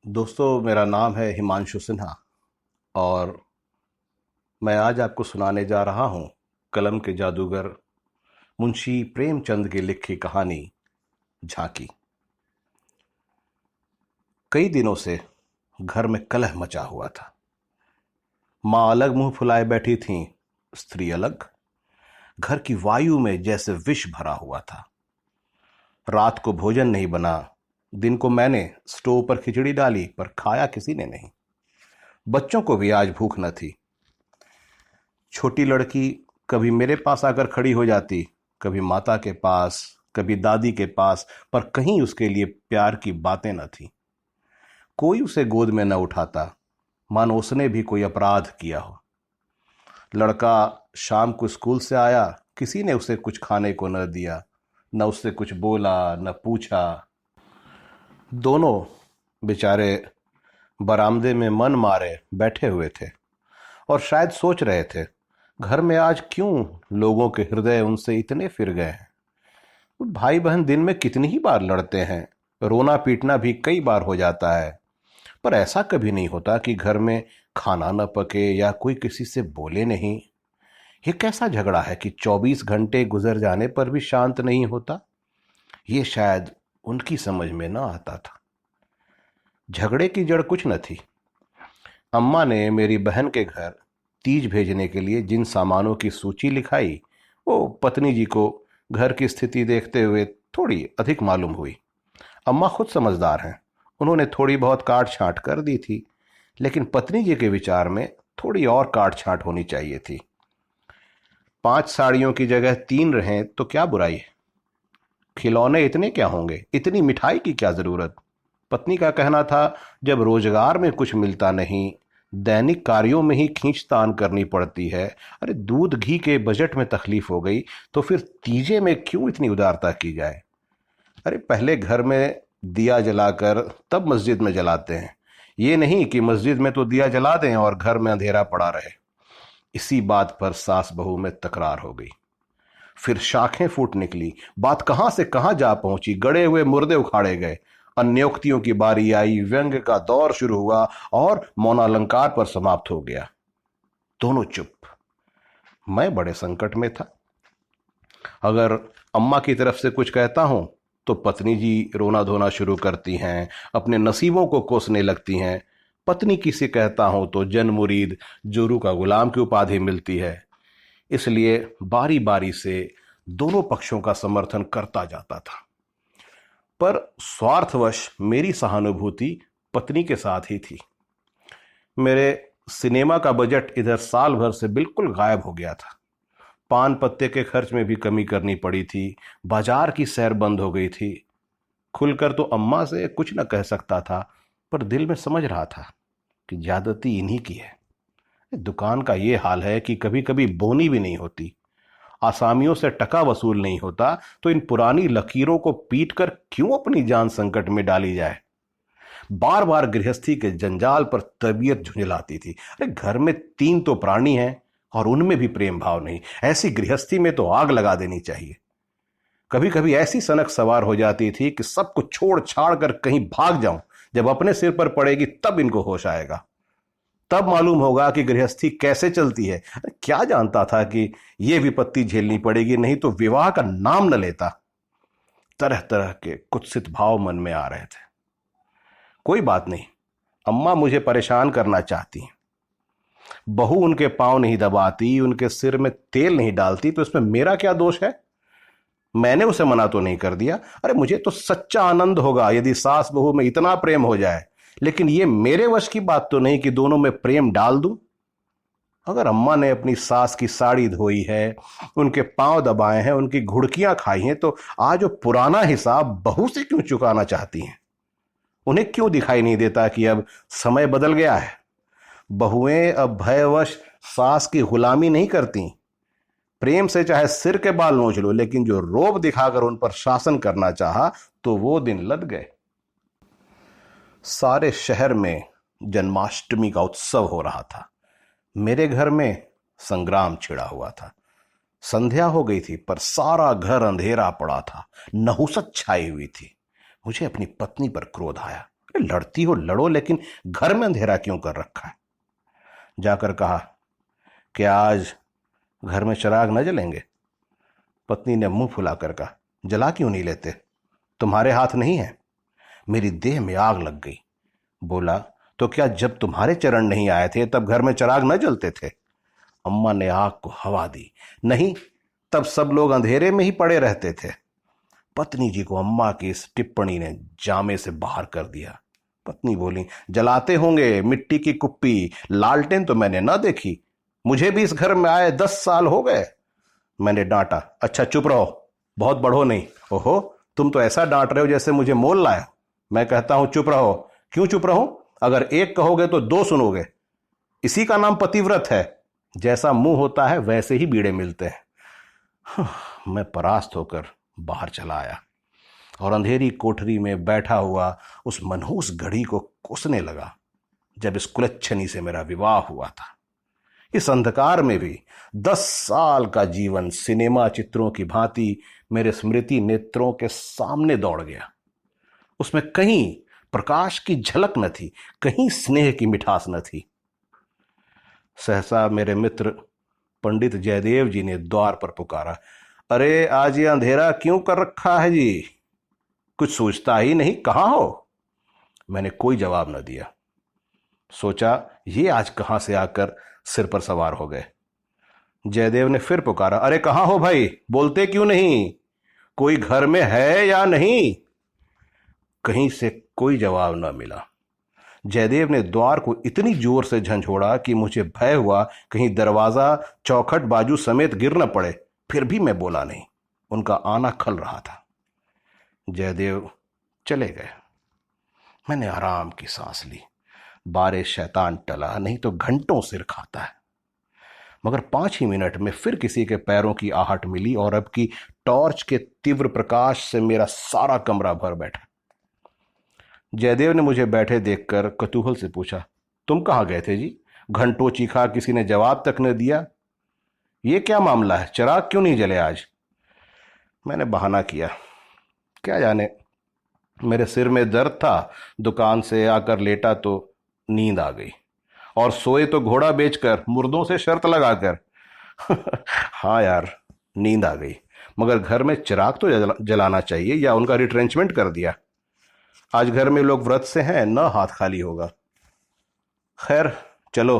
दोस्तों, मेरा नाम है हिमांशु सिन्हा और मैं आज आपको सुनाने जा रहा हूँ कलम के जादूगर मुंशी प्रेमचंद की लिखी कहानी झांकी। कई दिनों से घर में कलह मचा हुआ था। माँ अलग मुंह फुलाए बैठी थीं, स्त्री अलग। घर की वायु में जैसे विष भरा हुआ था। रात को भोजन नहीं बना। दिन को मैंने स्टोव पर खिचड़ी डाली पर खाया किसी ने नहीं। बच्चों को भी आज भूख न थी। छोटी लड़की कभी मेरे पास आकर खड़ी हो जाती, कभी माता के पास, कभी दादी के पास, पर कहीं उसके लिए प्यार की बातें न थी। कोई उसे गोद में न उठाता, मानो उसने भी कोई अपराध किया हो। लड़का शाम को स्कूल से आया, किसी ने उसे कुछ खाने को न दिया, न उससे कुछ बोला न पूछा। दोनों बेचारे बरामदे में मन मारे बैठे हुए थे और शायद सोच रहे थे, घर में आज क्यों लोगों के हृदय उनसे इतने फिर गए हैं। भाई बहन दिन में कितनी ही बार लड़ते हैं, रोना पीटना भी कई बार हो जाता है, पर ऐसा कभी नहीं होता कि घर में खाना न पके या कोई किसी से बोले नहीं। ये कैसा झगड़ा है कि 24 घंटे गुजर जाने पर भी शांत नहीं होता। ये शायद उनकी समझ में न आता था। झगड़े की जड़ कुछ न थी। अम्मा ने मेरी बहन के घर तीज भेजने के लिए जिन सामानों की सूची लिखाई, वो पत्नी जी को घर की स्थिति देखते हुए थोड़ी अधिक मालूम हुई। अम्मा खुद समझदार हैं, उन्होंने थोड़ी बहुत काट छांट कर दी थी, लेकिन पत्नी जी के विचार में थोड़ी और काट छांट होनी चाहिए थी। 5 साड़ियों की जगह 3 रहें तो क्या बुराई है। खिलौने इतने क्या होंगे, इतनी मिठाई की क्या जरूरत। पत्नी का कहना था, जब रोजगार में कुछ मिलता नहीं, दैनिक कार्यों में ही खींचतान करनी पड़ती है, अरे दूध घी के बजट में तकलीफ हो गई तो फिर तीजे में क्यों इतनी उदारता की जाए। अरे पहले घर में दिया जलाकर तब मस्जिद में जलाते हैं, ये नहीं कि मस्जिद में तो दिया जला दें और घर में अंधेरा पड़ा रहे। इसी बात पर सास बहू में तकरार हो गई। फिर शाखें फूट निकली, बात कहां से कहां जा पहुंची, गड़े हुए मुर्दे उखाड़े गए। अन्योक्तियों की बारी आई, व्यंग का दौर शुरू हुआ और मौनालंकार पर समाप्त हो गया। दोनों चुप। मैं बड़े संकट में था। अगर अम्मा की तरफ से कुछ कहता हूं तो पत्नी जी रोना धोना शुरू करती हैं, अपने नसीबों को कोसने लगती हैं। पत्नी की से कहता हूं तो जन मुरीद, जोरू का गुलाम की उपाधि मिलती है। इसलिए बारी बारी से दोनों पक्षों का समर्थन करता जाता था, पर स्वार्थवश मेरी सहानुभूति पत्नी के साथ ही थी। मेरे सिनेमा का बजट इधर साल भर से बिल्कुल गायब हो गया था। पान पत्ते के खर्च में भी कमी करनी पड़ी थी। बाजार की सैर बंद हो गई थी। खुलकर तो अम्मा से कुछ न कह सकता था, पर दिल में समझ रहा था कि ज्यादती इन्हीं की है। दुकान का ये हाल है कि कभी कभी बोनी भी नहीं होती, आसामियों से टका वसूल नहीं होता, तो इन पुरानी लकीरों को पीट कर क्यों अपनी जान संकट में डाली जाए। बार बार गृहस्थी के जंजाल पर तबीयत झुंझलाती थी। अरे घर में 3 तो प्राणी हैं और उनमें भी प्रेम भाव नहीं। ऐसी गृहस्थी में तो आग लगा देनी चाहिए। कभी कभी ऐसी सनक सवार हो जाती थी कि सब कुछ छोड़ छाड़ कर कहीं भाग जाऊं। जब अपने सिर पर पड़ेगी तब इनको होश आएगा, तब मालूम होगा कि गृहस्थी कैसे चलती है। अरे क्या जानता था कि यह विपत्ति झेलनी पड़ेगी, नहीं तो विवाह का नाम न लेता। तरह तरह के कुत्सित भाव मन में आ रहे थे। कोई बात नहीं, अम्मा मुझे परेशान करना चाहती। बहू उनके पांव नहीं दबाती, उनके सिर में तेल नहीं डालती, तो इसमें मेरा क्या दोष है। मैंने उसे मना तो नहीं कर दिया। अरे मुझे तो सच्चा आनंद होगा यदि सास बहू में इतना प्रेम हो जाए, लेकिन ये मेरे वश की बात तो नहीं कि दोनों में प्रेम डाल दूं। अगर अम्मा ने अपनी सास की साड़ी धोई है, उनके पांव दबाए हैं, उनकी घुड़कियां खाई हैं, तो आज वो पुराना हिसाब बहू से क्यों चुकाना चाहती हैं। उन्हें क्यों दिखाई नहीं देता कि अब समय बदल गया है। बहुएं अब भयवश सास की गुलामी नहीं करती। प्रेम से चाहे सिर के बाल नोच लो, लेकिन जो रोब दिखाकर उन पर शासन करना चाहा तो वो दिन लद गए। सारे शहर में जन्माष्टमी का उत्सव हो रहा था। मेरे घर में संग्राम छिड़ा हुआ था। संध्या हो गई थी, पर सारा घर अंधेरा पड़ा था, नहुसत छाई हुई थी। मुझे अपनी पत्नी पर क्रोध आया। लड़ती हो लड़ो, लेकिन घर में अंधेरा क्यों कर रखा है? जाकर कहा, क्या आज घर में चिराग न जलेंगे? पत्नी ने मुंह फुलाकर कहा, जला क्यों नहीं लेते? तुम्हारे हाथ नहीं है? मेरी देह में आग लग गई। बोला, तो क्या जब तुम्हारे चरण नहीं आए थे तब घर में चिराग न जलते थे? अम्मा ने आग को हवा दी। नहीं, तब सब लोग अंधेरे में ही पड़े रहते थे। पत्नी जी को अम्मा की इस टिप्पणी ने जामे से बाहर कर दिया। पत्नी बोली, जलाते होंगे मिट्टी की कुप्पी, लालटेन तो मैंने ना देखी। मुझे भी इस घर में आए 10 साल हो गए। मैंने डांटा, अच्छा चुप रहो, बहुत बढ़ो नहीं। ओहो, तुम तो ऐसा डांट रहे हो जैसे मुझे मोल लाया। मैं कहता हूं चुप रहो। क्यों चुप रहूं? अगर एक कहोगे तो 2 सुनोगे। इसी का नाम पतिव्रत है। जैसा मुंह होता है वैसे ही बीड़े मिलते हैं। मैं परास्त होकर बाहर चला आया और अंधेरी कोठरी में बैठा हुआ उस मनहूस घड़ी को कोसने लगा जब इस कुलच्छनी से मेरा विवाह हुआ था। इस अंधकार में भी 10 साल का जीवन सिनेमा चित्रों की भांति मेरे स्मृति नेत्रों के सामने दौड़ गया। उसमें कहीं प्रकाश की झलक न थी, कहीं स्नेह की मिठास न थी। सहसा मेरे मित्र पंडित जयदेव जी ने द्वार पर पुकारा, अरे आज ये अंधेरा क्यों कर रखा है जी? कुछ सोचता ही नहीं, कहाँ हो? मैंने कोई जवाब न दिया। सोचा ये आज कहां से आकर सिर पर सवार हो गए। जयदेव ने फिर पुकारा, अरे कहां हो भाई, बोलते क्यों नहीं? कोई घर में है या नहीं? कहीं से कोई जवाब न मिला। जयदेव ने द्वार को इतनी जोर से झंझोड़ा कि मुझे भय हुआ कहीं दरवाजा, चौखट बाजू समेत गिर न पड़े। फिर भी मैं बोला नहीं। उनका आना खल रहा था। जयदेव चले गए। मैंने आराम की सांस ली। बारे शैतान टला, नहीं तो घंटों सिर खाता है। मगर 5 ही मिनट में फिर किसी के पैरों की आहट मिली और अब की टॉर्च के तीव्र प्रकाश से मेरा सारा कमरा भर बैठा। जयदेव ने मुझे बैठे देखकर कतूहल से पूछा, तुम कहाँ गए थे जी? घंटों चीखा, किसी ने जवाब तक न दिया। ये क्या मामला है, चिराग क्यों नहीं जले आज? मैंने बहाना किया, क्या जाने, मेरे सिर में दर्द था। दुकान से आकर लेटा तो नींद आ गई, और सोए तो घोड़ा बेचकर, मुर्दों से शर्त लगाकर। हाँ यार, नींद आ गई, मगर घर में चिराग तो जलाना चाहिए, या उनका रिट्रेंचमेंट कर दिया। आज घर में लोग व्रत से हैं, न हाथ खाली होगा। खैर चलो,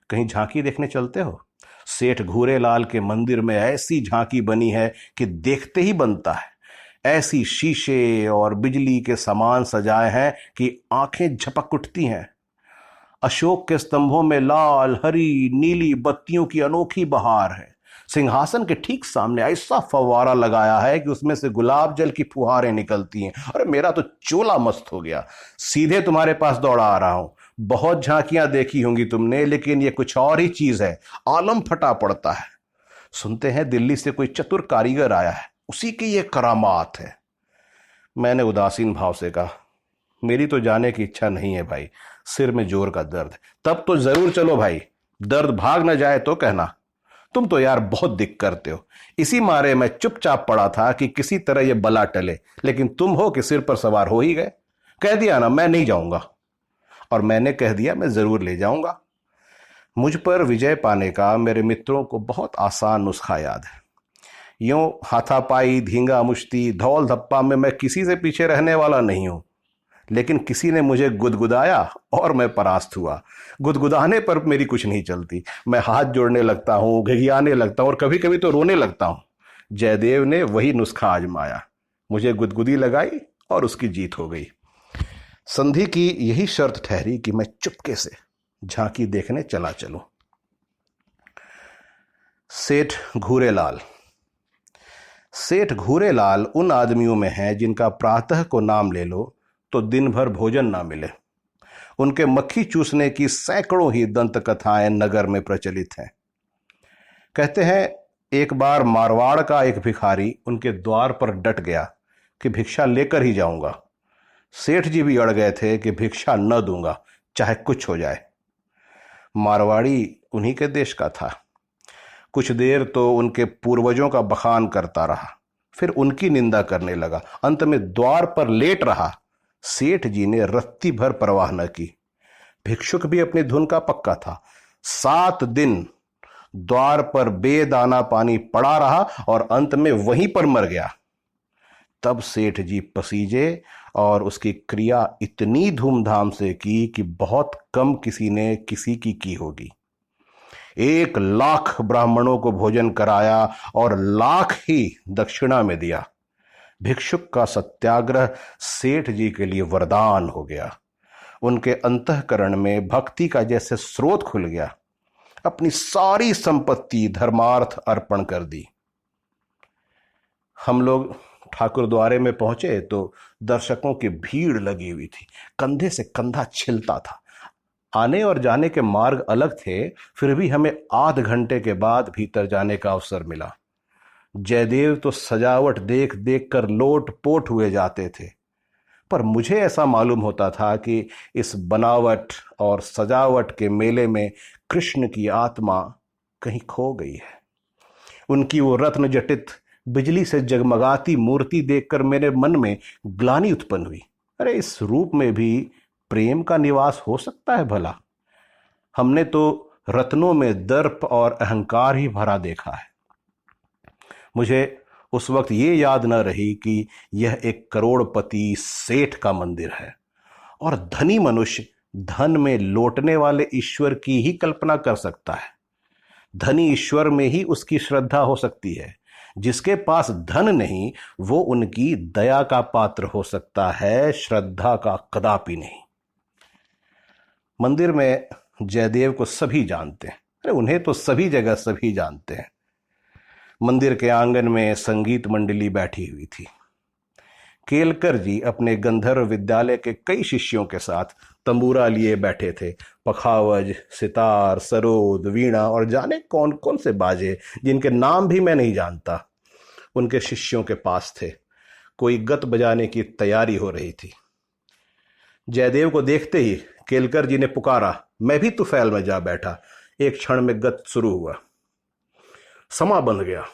कहीं झांकी देखने चलते हो? सेठ घूरेलाल के मंदिर में ऐसी झांकी बनी है कि देखते ही बनता है। ऐसी शीशे और बिजली के सामान सजाए हैं कि आंखें झपक उठती हैं। अशोक के स्तंभों में लाल, हरी, नीली बत्तियों की अनोखी बहार है। सिंहासन के ठीक सामने ऐसा फव्वारा लगाया है कि उसमें से गुलाब जल की फुहारें निकलती हैं। अरे मेरा तो चोला मस्त हो गया, सीधे तुम्हारे पास दौड़ा आ रहा हूं। बहुत झांकियां देखी होंगी तुमने, लेकिन ये कुछ और ही चीज है। आलम फटा पड़ता है। सुनते हैं दिल्ली से कोई चतुर कारीगर आया है, उसी की ये करामात है। मैंने उदासीन भाव से कहा, मेरी तो जाने की इच्छा नहीं है भाई, सिर में जोर का दर्द है। तब तो जरूर चलो भाई, दर्द भाग न जाए तो कहना। तुम तो यार बहुत दिक करते हो। इसी मारे मैं चुपचाप पड़ा था कि किसी तरह यह बला टले, लेकिन तुम हो कि सिर पर सवार हो ही गए। कह दिया ना मैं नहीं जाऊंगा, और मैंने कह दिया मैं जरूर ले जाऊंगा। मुझ पर विजय पाने का मेरे मित्रों को बहुत आसान नुस्खा याद है। यूं हाथापाई, धींगा मुश्ती, धौल धप्पा में मैं किसी से पीछे रहने वाला नहीं हूं, लेकिन किसी ने मुझे गुदगुदाया और मैं परास्त हुआ। गुदगुदाने पर मेरी कुछ नहीं चलती। मैं हाथ जोड़ने लगता हूं, घिघियाने लगता हूं और कभी कभी तो रोने लगता हूं। जयदेव ने वही नुस्खा आजमाया, मुझे गुदगुदी लगाई और उसकी जीत हो गई। संधि की यही शर्त ठहरी कि मैं चुपके से झांकी देखने चला चलूं। सेठ घूरेलाल। सेठ घूरेलाल उन आदमियों में हैं जिनका प्रातः को नाम ले लो तो दिन भर भोजन ना मिले। उनके मक्खी चूसने की सैकड़ों ही दंत कथाएं नगर में प्रचलित हैं। कहते हैं एक बार मारवाड़ का एक भिखारी उनके द्वार पर डट गया कि भिक्षा लेकर ही जाऊंगा। सेठ जी भी अड़ गए थे कि भिक्षा न दूंगा, चाहे कुछ हो जाए। मारवाड़ी उन्हीं के देश का था। कुछ देर तो उनके पूर्वजों का बखान करता रहा, फिर उनकी निंदा करने लगा। अंत में द्वार पर लेट रहा। सेठ जी ने रत्ती भर परवाह न की। भिक्षुक भी अपनी धुन का पक्का था। 7 दिन द्वार पर बेदाना पानी पड़ा रहा और अंत में वहीं पर मर गया। तब सेठ जी पसीजे और उसकी क्रिया इतनी धूमधाम से की कि बहुत कम किसी ने किसी की होगी। 1 लाख ब्राह्मणों को भोजन कराया और लाख ही दक्षिणा में दिया। भिक्षुक का सत्याग्रह सेठ जी के लिए वरदान हो गया। उनके अंतःकरण में भक्ति का जैसे स्रोत खुल गया। अपनी सारी संपत्ति धर्मार्थ अर्पण कर दी। हम लोग ठाकुर द्वारे में पहुंचे तो दर्शकों की भीड़ लगी हुई थी। कंधे से कंधा छिलता था। आने और जाने के मार्ग अलग थे, फिर भी हमें आध घंटे के बाद भीतर जाने का अवसर मिला। जयदेव तो सजावट देख देख कर लोट पोट हुए जाते थे, पर मुझे ऐसा मालूम होता था कि इस बनावट और सजावट के मेले में कृष्ण की आत्मा कहीं खो गई है। उनकी वो रत्न जटित बिजली से जगमगाती मूर्ति देखकर मेरे मन में ग्लानि उत्पन्न हुई। अरे, इस रूप में भी प्रेम का निवास हो सकता है भला? हमने तो रत्नों में दर्प और अहंकार ही भरा देखा है। मुझे उस वक्त ये याद न रही कि यह एक करोड़पति सेठ का मंदिर है और धनी मनुष्य धन में लौटने वाले ईश्वर की ही कल्पना कर सकता है। धनी ईश्वर में ही उसकी श्रद्धा हो सकती है। जिसके पास धन नहीं, वो उनकी दया का पात्र हो सकता है, श्रद्धा का कदापि नहीं। मंदिर में जयदेव को सभी जानते हैं। अरे, उन्हें तो सभी जगह सभी जानते हैं। मंदिर के आंगन में संगीत मंडली बैठी हुई थी। केलकर जी अपने गंधर्व विद्यालय के कई शिष्यों के साथ तंबूरा लिए बैठे थे। पखावज, सितार, सरोद, वीणा और जाने कौन कौन से बाजे जिनके नाम भी मैं नहीं जानता, उनके शिष्यों के पास थे। कोई गत बजाने की तैयारी हो रही थी। जयदेव को देखते ही केलकर जी ने पुकारा, मैं भी तुफैल में जा बैठा। एक क्षण में गत शुरू हुआ। समा बंध गया।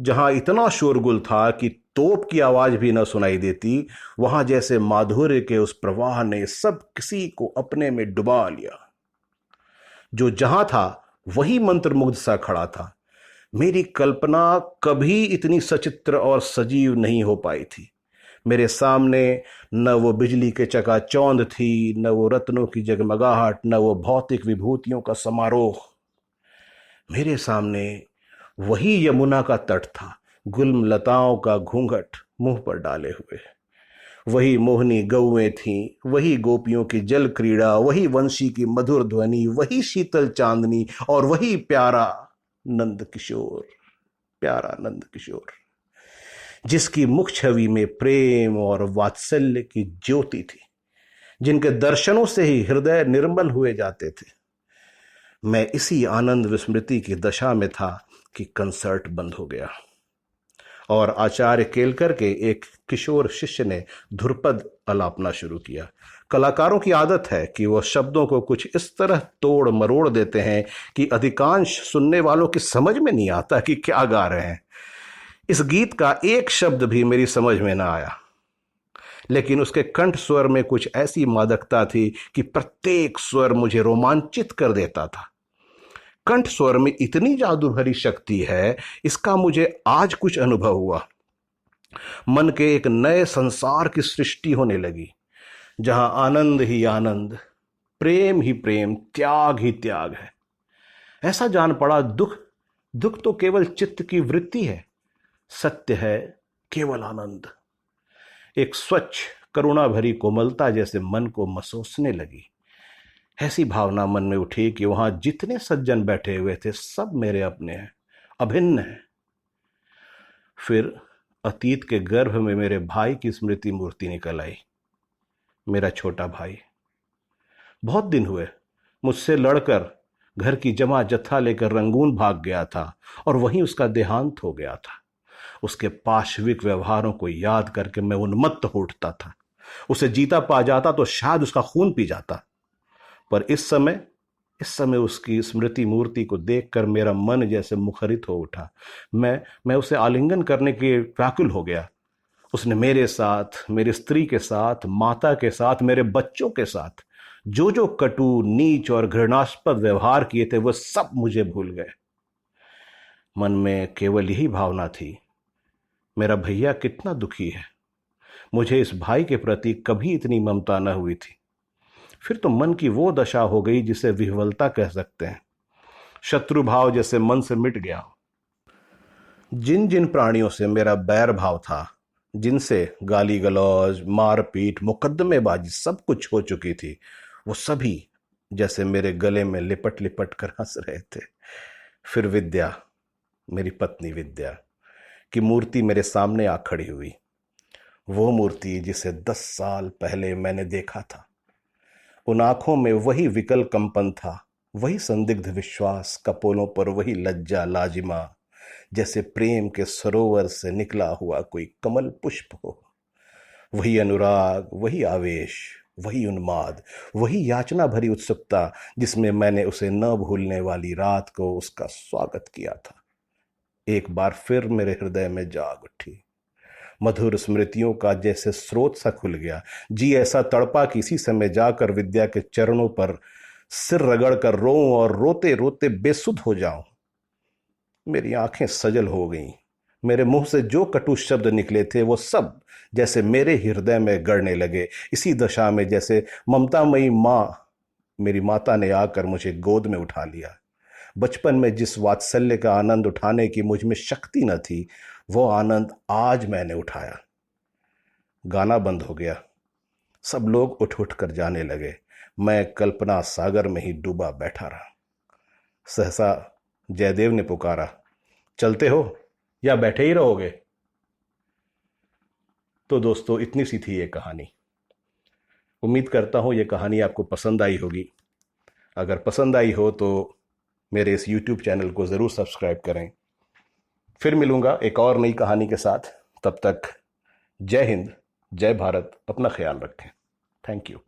जहां इतना शोरगुल था कि तोप की आवाज भी न सुनाई देती, वहां जैसे माधुर्य के उस प्रवाह ने सब किसी को अपने में डुबा लिया। जो जहां था वही मंत्रमुग्ध सा खड़ा था। मेरी कल्पना कभी इतनी सचित्र और सजीव नहीं हो पाई थी। मेरे सामने न वो बिजली के चकाचौंध थी, न वो रत्नों की जगमगाहट, न वो भौतिक विभूतियों का समारोह। मेरे सामने वही यमुना का तट था, गुल्म लताओं का घूंघट मुंह पर डाले हुए। वही मोहनी गौएं थीं, वही गोपियों की जल क्रीड़ा, वही वंशी की मधुर ध्वनि, वही शीतल चांदनी और वही प्यारा नंद किशोर, प्यारा नंद किशोर, जिसकी मुख छवि में प्रेम और वात्सल्य की ज्योति थी, जिनके दर्शनों से ही हृदय निर्मल हुए जाते थे। मैं इसी आनंद विस्मृति की दशा में था कि कंसर्ट बंद हो गया और आचार्य केलकर के एक किशोर शिष्य ने धुरपद अलापना शुरू किया। कलाकारों की आदत है कि वह शब्दों को कुछ इस तरह तोड़ मरोड़ देते हैं कि अधिकांश सुनने वालों की समझ में नहीं आता कि क्या गा रहे हैं। इस गीत का एक शब्द भी मेरी समझ में ना आया, लेकिन उसके कंठ स्वर में कुछ ऐसी मादकता थी कि प्रत्येक स्वर मुझे रोमांचित कर देता था। कंठ स्वर में इतनी जादू भरी शक्ति है, इसका मुझे आज कुछ अनुभव हुआ। मन के एक नए संसार की सृष्टि होने लगी, जहां आनंद ही आनंद, प्रेम ही प्रेम, त्याग ही त्याग है। ऐसा जान पड़ा दुख तो केवल चित्त की वृत्ति है, सत्य है केवल आनंद। एक स्वच्छ करुणा भरी कोमलता जैसे मन को मसोसने लगी। ऐसी भावना मन में उठी कि वहां जितने सज्जन बैठे हुए थे सब मेरे अपने हैं, अभिन्न हैं। फिर अतीत के गर्भ में मेरे भाई की स्मृति मूर्ति निकल आई। मेरा छोटा भाई बहुत दिन हुए मुझसे लड़कर घर की जमा जत्था लेकर रंगून भाग गया था और वहीं उसका देहांत हो गया था। उसके पाशविक व्यवहारों को याद करके मैं उन्मत्त हो उठता था। उसे जीता पा जाता तो शायद उसका खून पी जाता, पर इस समय उसकी स्मृति मूर्ति को देखकर मेरा मन जैसे मुखरित हो उठा। मैं उसे आलिंगन करने के व्याकुल हो गया। उसने मेरे साथ, मेरी स्त्री के साथ, माता के साथ, मेरे बच्चों के साथ जो जो कटु, नीच और घृणास्पद व्यवहार किए थे वो सब मुझे भूल गए। मन में केवल यही भावना थी, मेरा भैया कितना दुखी है, मुझे इस भाई के प्रति कभी इतनी ममता न हुई थी। फिर तो मन की वो दशा हो गई जिसे विह्वलता कह सकते हैं। शत्रु भाव जैसे मन से मिट गया। जिन जिन प्राणियों से मेरा बैर भाव था, जिनसे गाली गलौज, मारपीट, मुकद्दमेबाजी सब कुछ हो चुकी थी, वो सभी जैसे मेरे गले में लिपट लिपट कर हंस रहे थे। फिर विद्या, मेरी पत्नी विद्या की मूर्ति मेरे सामने आ खड़ी हुई। वो मूर्ति जिसे 10 साल पहले मैंने देखा था। उन आंखों में वही विकल कंपन था, वही संदिग्ध विश्वास, कपोलों पर वही लज्जा लाजिमा, जैसे प्रेम के सरोवर से निकला हुआ कोई कमल पुष्प हो। वही अनुराग, वही आवेश, वही उन्माद, वही याचना भरी उत्सुकता जिसमें मैंने उसे न भूलने वाली रात को उसका स्वागत किया था, एक बार फिर मेरे हृदय में जाग उठी। मधुर स्मृतियों का जैसे स्रोत सा खुल गया। जी ऐसा तड़पा कि इसी समय जाकर विद्या के चरणों पर सिर रगड़ कर रोऊं और रोते रोते बेसुध हो जाऊं। मेरी आंखें सजल हो गईं। मेरे मुंह से जो कटु शब्द निकले थे वो सब जैसे मेरे हृदय में गड़ने लगे। इसी दशा में जैसे ममतामयी माँ, मेरी माता ने आकर मुझे गोद में उठा लिया। बचपन में जिस वात्सल्य का आनंद उठाने की मुझ में शक्ति न थी, वो आनंद आज मैंने उठाया। गाना बंद हो गया। सब लोग उठ उठ कर जाने लगे। मैं कल्पना सागर में ही डूबा बैठा रहा। सहसा जयदेव ने पुकारा, चलते हो या बैठे ही रहोगे? तो दोस्तों, इतनी सी थी ये कहानी। उम्मीद करता हूं ये कहानी आपको पसंद आई होगी। अगर पसंद आई हो तो मेरे इस YouTube चैनल को ज़रूर सब्सक्राइब करें। फिर मिलूंगा एक और नई कहानी के साथ। तब तक जय हिंद, जय भारत, अपना ख्याल रखें। Thank you.